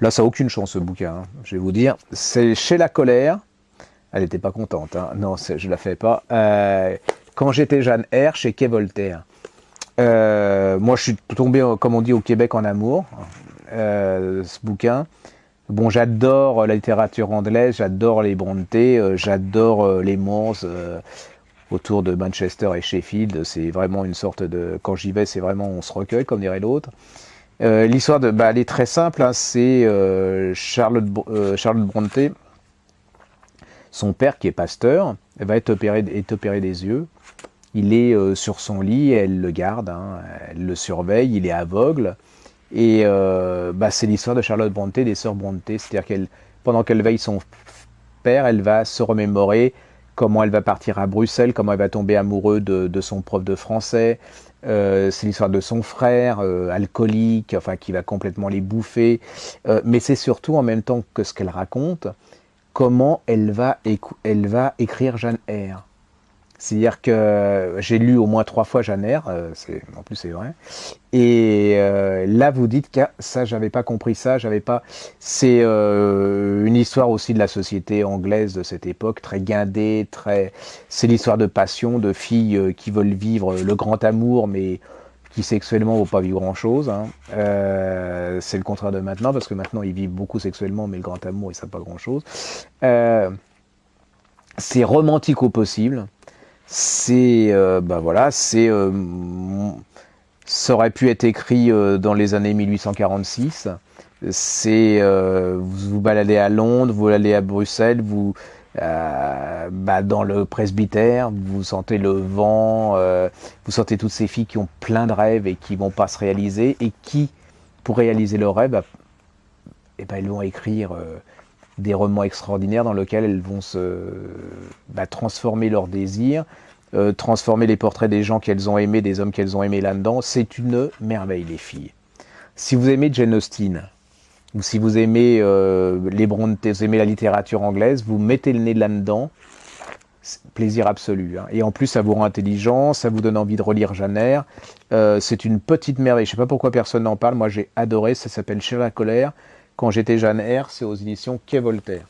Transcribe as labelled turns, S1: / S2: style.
S1: Là, ça n'a aucune chance, ce bouquin, hein, je vais vous dire. C'est chez La Colère. Elle n'était pas contente, hein. Non, je ne la fais pas. Quand j'étais Jeanne R, chez Quai Voltaire. Moi, je suis tombé, comme on dit au Québec, en amour. Ce bouquin. Bon, j'adore la littérature anglaise, j'adore les Brontë, j'adore les Moors autour de Manchester et Sheffield. C'est vraiment une sorte de... Quand j'y vais, c'est vraiment on se recueille, comme dirait l'autre. L'histoire elle est très simple, hein, c'est Charlotte Brontë, son père qui est pasteur, elle va être opéré des yeux. Il est sur son lit, elle le garde, hein, elle le surveille, il est aveugle. Et c'est l'histoire de Charlotte Brontë, des sœurs Brontë, c'est-à-dire pendant qu'elle veille son père, elle va se remémorer comment elle va partir à Bruxelles, comment elle va tomber amoureuse de son prof de français. C'est l'histoire de son frère, alcoolique, enfin qui va complètement les bouffer. Mais c'est surtout en même temps que ce qu'elle raconte, comment elle va écrire Jeanne R. C'est-à-dire que j'ai lu au moins 3 fois Jeanne R, en plus c'est vrai. Et là vous dites que ça j'avais pas compris ça, j'avais pas. C'est une histoire aussi de la société anglaise de cette époque, très guindée, C'est l'histoire de passion, de filles qui veulent vivre le grand amour, mais qui sexuellement ne vont pas vivre grand-chose. Hein. C'est le contraire de maintenant, parce que maintenant ils vivent beaucoup sexuellement, mais le grand amour ils savent pas grand-chose. C'est romantique au possible. C'est ça aurait pu être écrit dans les années 1846. C'est vous vous baladez à Londres, vous allez à Bruxelles, vous dans le presbytère, vous sentez le vent, vous sentez toutes ces filles qui ont plein de rêves et qui vont pas se réaliser et qui, pour réaliser leurs rêves, elles vont écrire des romans extraordinaires dans lesquels elles vont transformer leurs désirs, transformer les portraits des gens qu'elles ont aimés, des hommes qu'elles ont aimés là-dedans. C'est une merveille, les filles. Si vous aimez Jane Austen, ou si vous aimez les Brontë, vous aimez la littérature anglaise, vous mettez le nez là-dedans, plaisir absolu. Hein. Et en plus, ça vous rend intelligent, ça vous donne envie de relire Jeanne R. C'est une petite merveille. Je ne sais pas pourquoi personne n'en parle. Moi, j'ai adoré. Ça s'appelle Chez La Colère. Quand j'étais Jeanne R, c'est aux éditions Quai Voltaire.